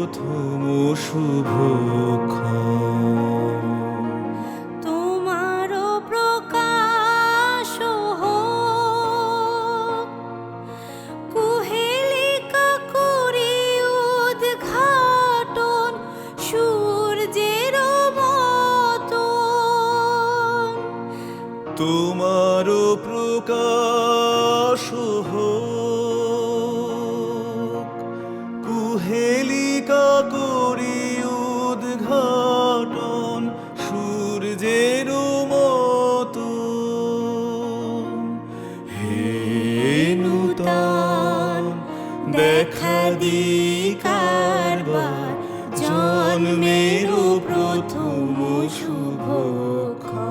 প্রথম শুভক্ষণ। তোমারও প্রকাশ হোক, কুহেলিকা করি উদ্ঘাটন সূর্যের মতন। তোমারও প্রকাশ হোক, কুহেলিকা করি উদ্ঘাটন সূর্যের মতন। হে নূতন দেখা দিকারবার, জন্মের প্রথম শুভক্ষণ।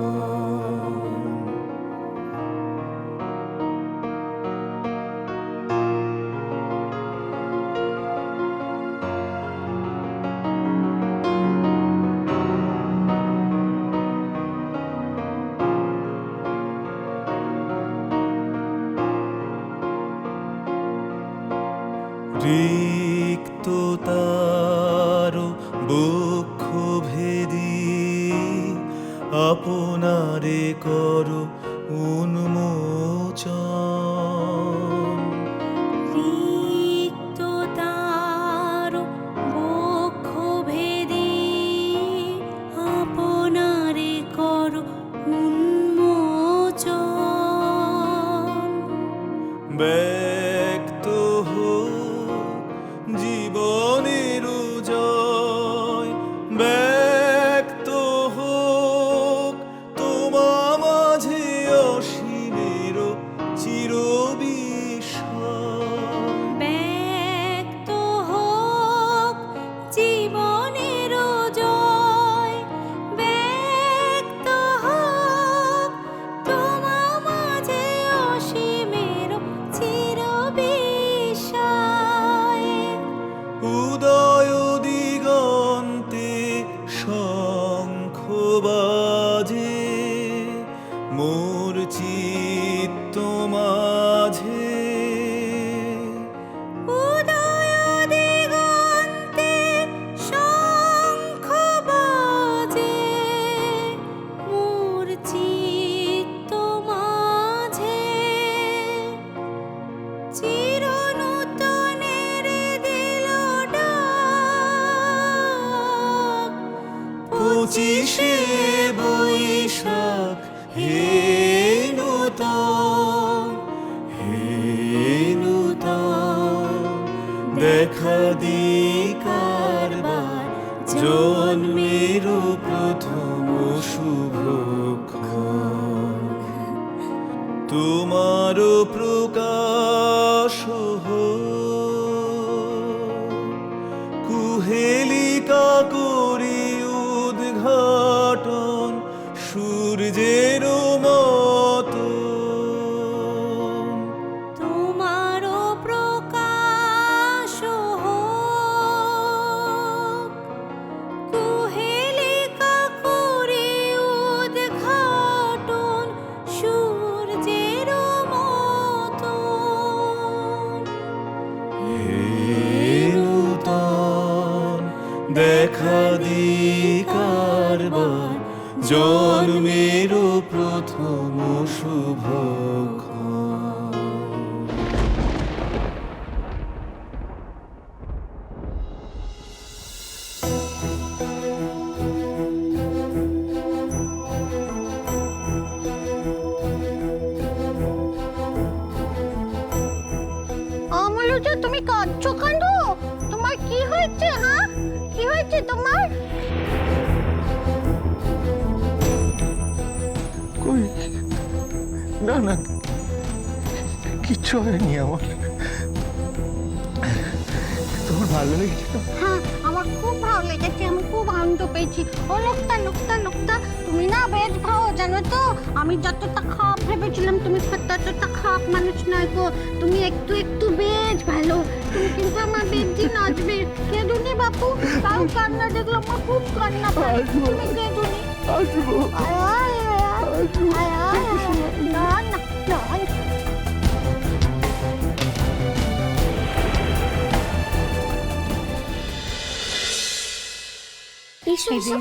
রিক্ততার বক্ষ ভেদি আপনারে করো উন্মোচন। রিক্ততার বক্ষ ভেদি আপনারে করো উন্মোচন। ব্যক্ত হোক জীবনের জয়, ব্যক্ত হোক তোমা মাঝে অসীমের চিরবিস্ময়। ব্যক্ত হোক জীবনের জয়, ব্যক্ত হোক তোমা মাঝে অসীমের চিরবিস্ময়। উদয় দিগন্তে শঙ্খ বাজে, মোর চিত্ত মাঝে। উদয় দিগন্তে শঙ্খ বাজে, মোর চিত্ত মাঝে। চিরনূতনের দিল ডাক, 25শে বৈশাখ। হে নূতন, হে নূতন দেখা দিকারবার, জন্মের প্রথম শুভক্ষণ। তোমারও প্রকাশ হোক, কুহেলিকা করি উদ্ঘাটন সূর্যের মতন। তোমারও প্রকাশ হোক, কুহেলিকা করি উদ্ঘাটন সূর্যের মতন। হে নূতন দেখা দিকারবার, জন্মের প্রথম শুভক্ষণ। অমলুজা, তুমি কাঁদছো কেন? তোমার কি হয়েছে? হ্যাঁ, কি হয়েছে তোমার? কই, না না, কিচ্ছু হয়নি আমার। তোমার ভালো লেগেছে তো? হ্যাঁ, আমার খুব ভালো লেগেছে, আমি খুব আনন্দ পেয়েছি। ও লোকটা লোকটা লোকটা, তুমি না বেশ ভালো জানো তো। আমি যতটা খারাপ ভেবেছিলাম তুমি ততটা খারাপ মানুষ নয় গো। তুমি একটু একটু বেশ ভালো। তুমি কিন্তু আমার বেশি নাচবে। কেঁদুনি বাপু, তাও কান্না দেখলে আমার খুব কান্না পায়। তুমি কেঁদুনি। আসবো। আয় আয় আয় আয় আয়, না না না। কি হয়েছে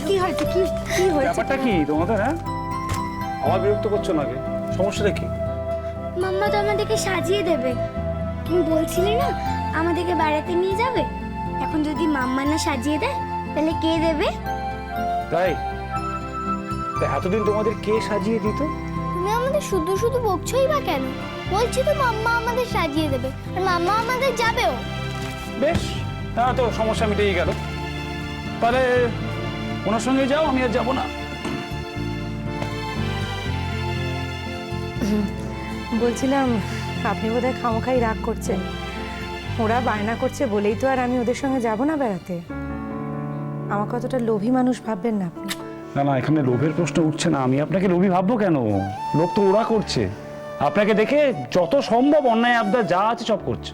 কি হয়েছে? ব্যাপারটা কি তোমাদের? হ্যাঁ, আমার বিরক্ত করছো নাকি? সমস্যাটা কি? মাম্মা তো আমাদেরকে সাজিয়ে দেবে। তুমি বলছিলে না আমাদেরকে বেড়াতে নিয়ে যাবে। এখন যদি মাম্মা না সাজিয়ে দেয় তাহলে কে দেবে? তাই তা এতদিন তোমাদের কে সাজিয়ে দিত? তুমি আমাদের শুধু শুধু বকছোই বা কেন? বলছি তো মাম্মা আমাদের সাজিয়ে দেবে, আর মাম্মা আমাদের যাবেও। বেশ, হ্যাঁ, তো সমস্যা মিটেই গেল। তাহলে ওনার সঙ্গে যাও, আমি আর যাবো না। বলছিলাম আপনি বোধহয় খামোখাই রাগ করছেন। ওরা বায়না করছে বলেই তো আর আমি ওদের সঙ্গে যাব না বেড়াতে। আমাকে অতটা লোভী মানুষ ভাববেন না আপনি। না না, এখানে লোভের প্রশ্ন উঠছে না। আমি আপনাকে লোভী ভাববো কেন? লোভ তো ওরা করছে। আপনাকে দেখে যত সম্ভব অন্যায় আবদার যা আছে সব করছে।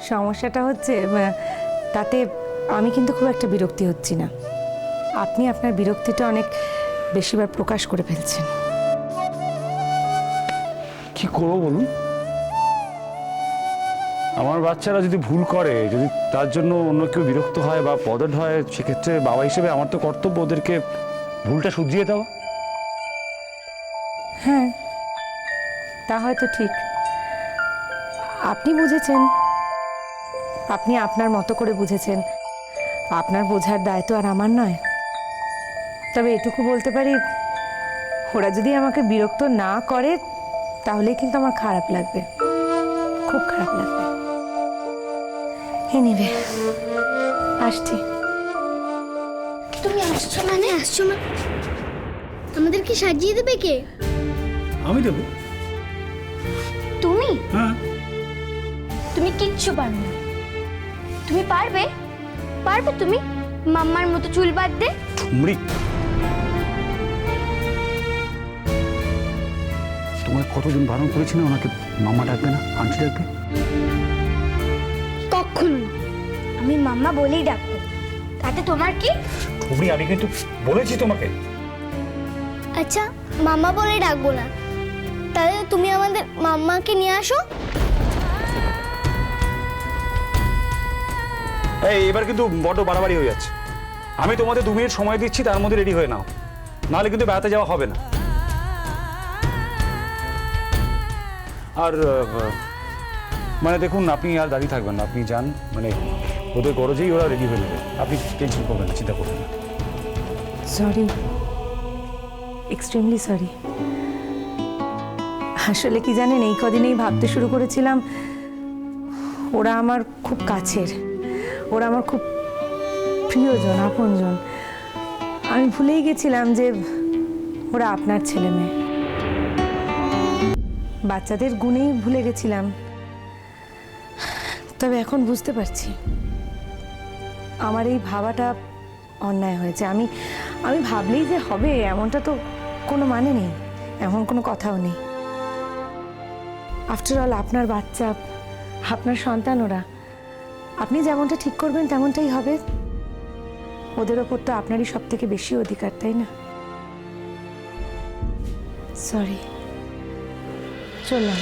সমস্যাটা হচ্ছে তাতে আমি কিন্তু খুব একটা বিরক্তি হচ্ছি না। আপনি আপনার বিরক্তিটা অনেক বেশিবার প্রকাশ করে ফেলছেন। কি করবো বলুন? আমার বাচ্চারা যদি ভুল করে, যদি তার জন্য অন্য কেউ বিরক্ত হয় বা বদল হয়, সেক্ষেত্রে বাবা হিসেবে আমার তো কর্তব্য ওদেরকে ভুলটা শুধরিয়ে দেওয়া। হ্যাঁ, তা হয়তো ঠিক। আপনি বুঝেছেন, আপনি আপনার মতো করে বুঝেছেন। আপনার বোঝার দায় তো আর আমার নয়। তবে এটুকু বলতে পারি, ওরা যদি আমাকে বিরক্ত না করে তাহলে কিন্তু আমার খারাপ লাগবে, খুব খারাপ লাগবে। এনিওয়ে, আসছি। তুমি আসছো মানে? আমাদেরকে সাজিয়ে দেবে কে? আমি দেবো। তুমি? হ্যাঁ। তুমি কিচ্ছু পারবে না। তুমি পারবে? পারবে তুমি মাম্মার মতো চুল বাঁধতে? ঠুমরি, তোমার কতজন বারণ করেছি না ওনাকে মামা ডাকবে না, আন্টি ডাকবে? কখনো না। আমি মাম্মা বলেই ডাকবো। তাতে তোমার কি? ঠুমরি, আমি কিন্তু বলেছি তোমাকে। আচ্ছা, মাম্মা বলে ডাকবো না, তাহলে তুমি আমাদের মাম্মাকে নিয়ে আসো। এই এবার কিন্তু বড্ড বাড়াবাড়ি হয়ে যাচ্ছে। আমি তোমাদের 2 মিনিট সময় দিচ্ছি, তার মধ্যে রেডি হয়ে নাও, নাহলে কিন্তু বেড়াতে যাওয়া হবে না। আর মানে দেখুন, আপনি আর দাঁড়িয়ে থাকবেন না, আপনি যান। মানে ওদের গরজেই ওরা রেডি হয়ে নেবে, আপনি টেনশন করবেন না, চিন্তা করবেন না। Sorry, extremely sorry. আসলে কি জানেন, এই কদিনেই ভাবতে শুরু করেছিলাম ওরা আমার খুব কাছের, ওরা আমার খুব প্রিয়জন, আপনজন। আমি ভুলেই গেছিলাম যে ওরা আপনার ছেলে মেয়ে। বাচ্চাদের গুণেই ভুলে গেছিলাম। তবে এখন বুঝতে পারছি আমার এই ভাবাটা অন্যায় হয়েছে। আমি ভাবলেই যে হবে এমনটা তো কোনো মানে নেই, এমন কোনো কথাও নেই। আফটার অল আপনার বাচ্চা, আপনার সন্তান ওরা। আপনি যেমনটা ঠিক করবেন তেমনটাই হবে। ওদের ওপর তো আপনারই সব থেকে বেশি অধিকার, তাই না? সরি, চললাম।